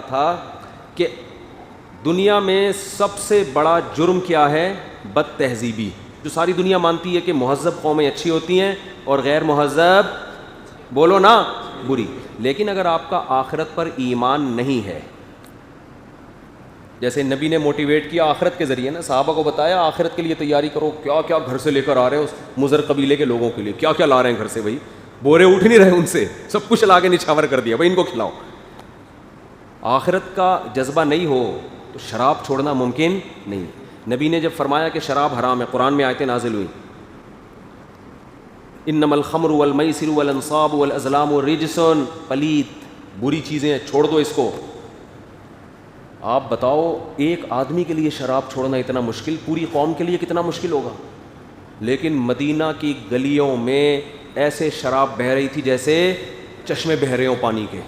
تھا کہ دنیا میں سب سے بڑا جرم کیا ہے؟ بد تہذیبی. جو ساری دنیا مانتی ہے کہ مہذب قومیں اچھی ہوتی ہیں اور غیر مہذب بولو نا بری. لیکن اگر آپ کا آخرت پر ایمان نہیں ہے، جیسے نبی نے موٹیویٹ کیا آخرت کے ذریعے نا، صحابہ کو بتایا آخرت کے لیے تیاری کرو، کیا کیا گھر سے لے کر آ رہے ہیں اس مضر قبیلے کے لوگوں کے لیے، کیا کیا لا رہے ہیں گھر سے، بھائی بورے اٹھ نہیں رہے ان سے، سب کچھ لا کے نچھاور کر دیا، بھائی ان کو کھلاؤ. آخرت کا جذبہ نہیں ہو تو شراب چھوڑنا ممکن نہیں. نبی نے جب فرمایا کہ شراب حرام ہے، قرآن میں آیتیں نازل ہوئی، انما الخمر والمیسر والانصاب والازلام رجس، پلید بری چیزیں ہیں، چھوڑ دو اس کو. آپ بتاؤ ایک آدمی کے لیے شراب چھوڑنا اتنا مشکل، پوری قوم کے لیے کتنا مشکل ہوگا. لیکن مدینہ کی گلیوں میں ایسے شراب بہہ رہی تھی جیسے چشمے بہہ رہے ہوں پانی کے،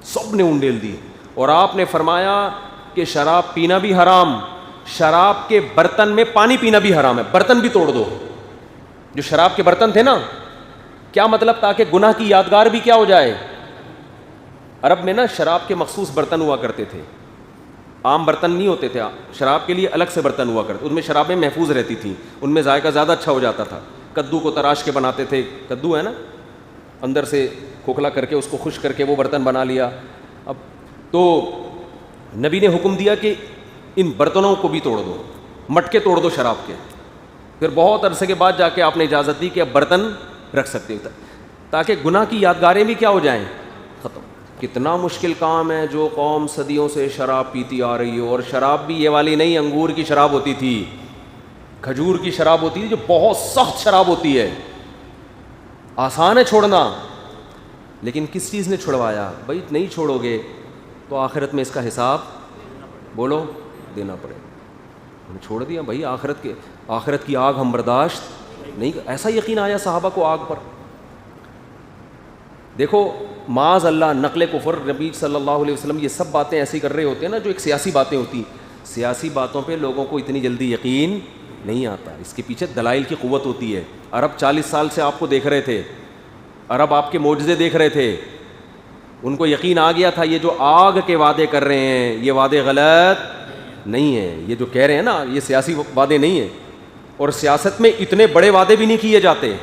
سب نے انڈیل دی. اور آپ نے فرمایا کہ شراب پینا بھی حرام، شراب کے برتن میں پانی پینا بھی حرام ہے، برتن بھی توڑ دو. جو شراب کے برتن تھے نا، کیا مطلب؟ تاکہ گناہ کی یادگار بھی کیا ہو جائے. عرب میں نا شراب کے مخصوص برتن ہوا کرتے تھے، عام برتن نہیں ہوتے تھے، شراب کے لیے الگ سے برتن ہوا کرتے، ان میں شرابیں محفوظ رہتی تھیں، ان میں ذائقہ زیادہ اچھا ہو جاتا تھا. کدو کو تراش کے بناتے تھے، کدو ہے نا، اندر سے کھوکھلا کر کے اس کو خشک کر کے وہ برتن بنا لیا. اب تو نبی نے حکم دیا کہ ان برتنوں کو بھی توڑ دو، مٹکے توڑ دو شراب کے. پھر بہت عرصے کے بعد جا کے آپ نے اجازت دی کہ اب برتن رکھ سکتے ہو، تاکہ گناہ کی یادگاریں بھی کیا ہو جائیں، ختم. کتنا مشکل کام ہے. جو قوم صدیوں سے شراب پیتی آ رہی ہو، اور شراب بھی یہ والی نہیں، انگور کی شراب ہوتی تھی، کھجور کی شراب ہوتی تھی، جو بہت سخت شراب ہوتی ہے. آسان ہے چھوڑنا، لیکن کس چیز نے چھڑوایا؟ بھائی نہیں چھوڑو گے تو آخرت میں اس کا حساب بولو دینا پڑے. ہم نے چھوڑ دیا بھائی، آخرت کی آگ ہم برداشت نہیں. ایسا یقین آیا صحابہ کو آگ پر. دیکھو معاذ اللہ نقل کفر، نبی صلی اللہ علیہ وسلم یہ سب باتیں ایسی کر رہے ہوتے ہیں نا جو ایک سیاسی باتیں ہوتی ہیں. سیاسی باتوں پہ لوگوں کو اتنی جلدی یقین نہیں آتا، اس کے پیچھے دلائل کی قوت ہوتی ہے. عرب 40 سال سے آپ کو دیکھ رہے تھے، عرب آپ کے معجزے دیکھ رہے تھے، ان کو یقین آ گیا تھا یہ جو آگ کے وعدے کر رہے ہیں یہ وعدے غلط نہیں ہیں، یہ جو کہہ رہے ہیں نا یہ سیاسی وعدے نہیں ہیں. اور سیاست میں اتنے بڑے وعدے بھی نہیں کیے جاتے،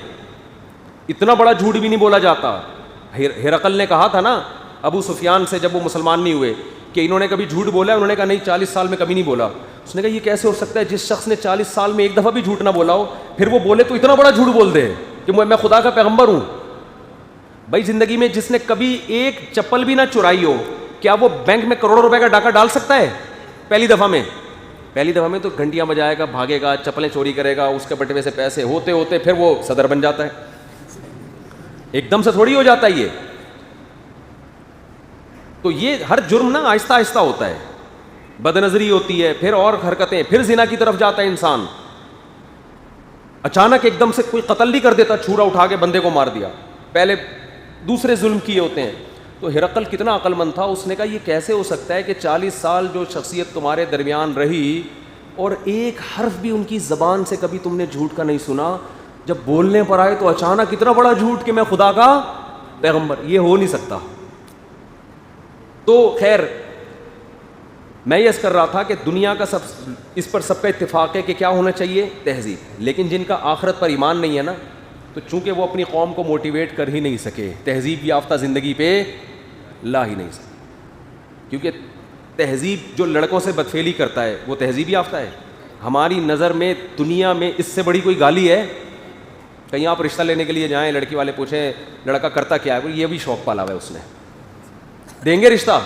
اتنا بڑا جھوٹ بھی نہیں بولا جاتا. ہرقل نے کہا تھا نا ابو سفیان سے جب وہ مسلمان نہیں ہوئے کہ انہوں نے کبھی جھوٹ بولا ہے؟ انہوں نے کہا نہیں، 40 سال میں کبھی نہیں بولا. اس نے کہا یہ کیسے ہو سکتا ہے، جس شخص نے 40 سال میں ایک دفعہ بھی جھوٹ نہ بولا ہو، پھر وہ بولے تو اتنا بڑا جھوٹ بول دے کہ میں خدا کا پیغمبر ہوں. بھائی زندگی میں جس نے کبھی ایک چپل بھی نہ چرائی ہو، کیا وہ بینک میں کروڑوں روپے کا ڈاکہ ڈال سکتا ہے پہلی دفعہ میں؟ پہلی دفعہ میں تو گھنٹیاں بجائے گا، بھاگے گا، چپلیں چوری کرے گا، اس کے بٹوے سے پیسے ہوتے ہوتے پھر وہ صدر بن جاتا ہے. ایک دم سے تھوڑی ہو جاتا ہے یہ. تو یہ ہر جرم نا آہستہ آہستہ ہوتا ہے. بد نظری ہوتی ہے، پھر اور حرکتیں، پھر زنا کی طرف جاتا ہے انسان. اچانک ایک دم سے کوئی قتل نہیں کر دیتا، چھرا اٹھا کے بندے کو مار دیا، پہلے دوسرے ظلم کیے ہوتے ہیں. تو ہرقل کتنا عقل مند تھا، اس نے کہا یہ کیسے ہو سکتا ہے کہ 40 سال جو شخصیت تمہارے درمیان رہی اور ایک حرف بھی ان کی زبان سے کبھی تم نے جھوٹ کا نہیں سنا، جب بولنے پر آئے تو اچانک اتنا بڑا جھوٹ کہ میں خدا کا پیغمبر، یہ ہو نہیں سکتا. تو خیر میں یہ کر رہا تھا کہ دنیا کا اس پر سب کا اتفاق ہے کہ کیا ہونا چاہیے؟ تہذیب. لیکن جن کا آخرت پر ایمان نہیں ہے نا، تو چونکہ وہ اپنی قوم کو موٹیویٹ کر ہی نہیں سکے، تہذیب یافتہ زندگی پہ لا ہی نہیں سکے. کیونکہ تہذیب جو لڑکوں سے بدفعلی کرتا ہے وہ تہذیب یافتہ ہے. ہماری نظر میں دنیا میں اس سے بڑی کوئی گالی ہے؟ کہیں آپ رشتہ لینے کے لیے جائیں، لڑکی والے پوچھیں لڑکا کرتا کیا ہے، یہ بھی شوق پالا ہوا ہے اس نے، دیں گے رشتہ؟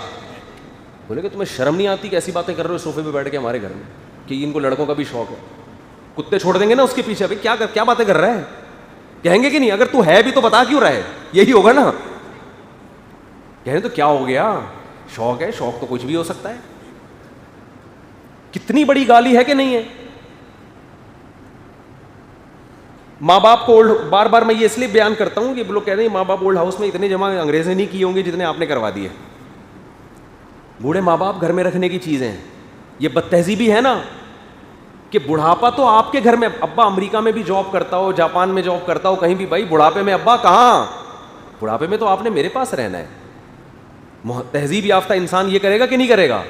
بولے کہ تمہیں شرم نہیں آتی کہ ایسی باتیں کر رہے ہو صوفے پہ بیٹھ کے ہمارے گھر میں، کہ ان کو لڑکوں کا بھی شوق ہے. کتے چھوڑ دیں گے نا اس کے پیچھے، بھائی کیا باتیں کر رہا ہے، کہیں گے کہ نہیں اگر تو ہے بھی تو بتا کیوں رہا ہے، یہی ہوگا نا. کہیں تو کیا ہو گیا، شوق ہے، شوق تو کچھ بھی ہو سکتا ہے. کتنی بڑی گالی ہے کہ نہیں ہے. ماں باپ کو بار بار میں یہ اس لیے بیان کرتا ہوں کہ لوگ کہتے ہیں ماں باپ اولڈ ہاؤس میں اتنے جمع انگریزیں نہیں کیے ہوں گے جتنے آپ نے کروا دیے. بوڑھے ماں باپ گھر میں رکھنے کی چیزیں ہیں. یہ بد تہذیبی ہے نا کہ بڑھاپا تو آپ کے گھر میں، ابا امریکہ میں بھی جاب کرتا ہو، جاپان میں جاب کرتا ہو، کہیں بھی، بھائی بڑھاپے میں ابا کہاں، بڑھاپے میں تو آپ نے میرے پاس رہنا ہے. تہذیب یافتہ انسان یہ کرے گا کہ نہیں کرے گا؟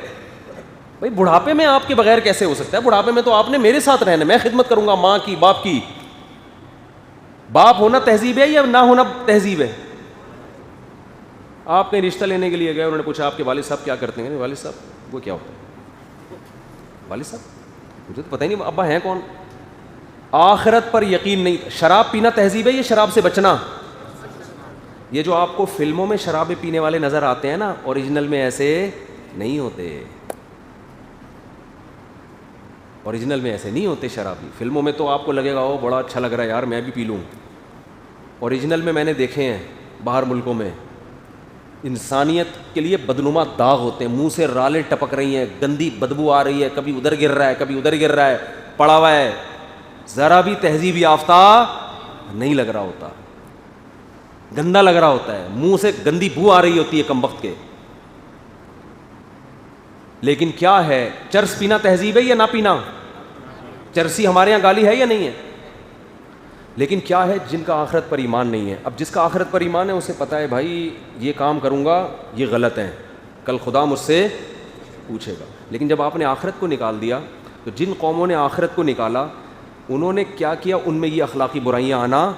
بھائی بڑھاپے میں آپ کے بغیر کیسے ہو سکتا ہے؟ بڑھاپے میں تو آپ نے میرے ساتھ رہنا، میں خدمت کروں گا ماں کی، باپ کی. باپ ہونا تہذیب ہے یا نہ ہونا تہذیب ہے؟ آپ کہیں رشتہ لینے کے لیے گئے، انہوں نے پوچھا آپ کے والد صاحب کیا کرتے ہیں؟ والد صاحب وہ کیا ہوتا ہے؟ والد صاحب مجھے تو پتہ ہی نہیں ابا ہیں کون. آخرت پر یقین نہیں. شراب پینا تہذیب ہے یا شراب سے بچنا؟ یہ جو آپ کو فلموں میں شرابیں پینے والے نظر آتے ہیں نا، اوریجنل میں ایسے نہیں ہوتے. اوریجنل میں ایسے نہیں ہوتے شرابی. فلموں میں تو آپ کو لگے گا وہ بڑا اچھا لگ رہا ہے یار میں بھی پی لوں. اوریجنل میں میں نے دیکھے ہیں باہر ملکوں میں، انسانیت کے لیے بدنما داغ ہوتے ہیں، منہ سے رالیں ٹپک رہی ہیں، گندی بدبو آ رہی ہے، کبھی ادھر گر رہا ہے کبھی ادھر گر رہا ہے، پڑا ہوا ہے، ذرا بھی تہذیب یافتہ نہیں لگ رہا ہوتا، گندا لگ رہا ہوتا ہے، منہ سے گندی بو آ رہی ہوتی ہے کم وقت کے. لیکن کیا ہے، چرس پینا تہذیب ہے یا نہ پینا؟ چرسی ہمارے یہاں گالی ہے یا نہیں ہے؟ لیکن کیا ہے، جن کا آخرت پر ایمان نہیں ہے. اب جس کا آخرت پر ایمان ہے اسے پتہ ہے بھائی یہ کام کروں گا یہ غلط ہے، کل خدا مجھ سے پوچھے گا. لیکن جب آپ نے آخرت کو نکال دیا، تو جن قوموں نے آخرت کو نکالا انہوں نے کیا کیا، ان میں یہ اخلاقی برائیاں آنا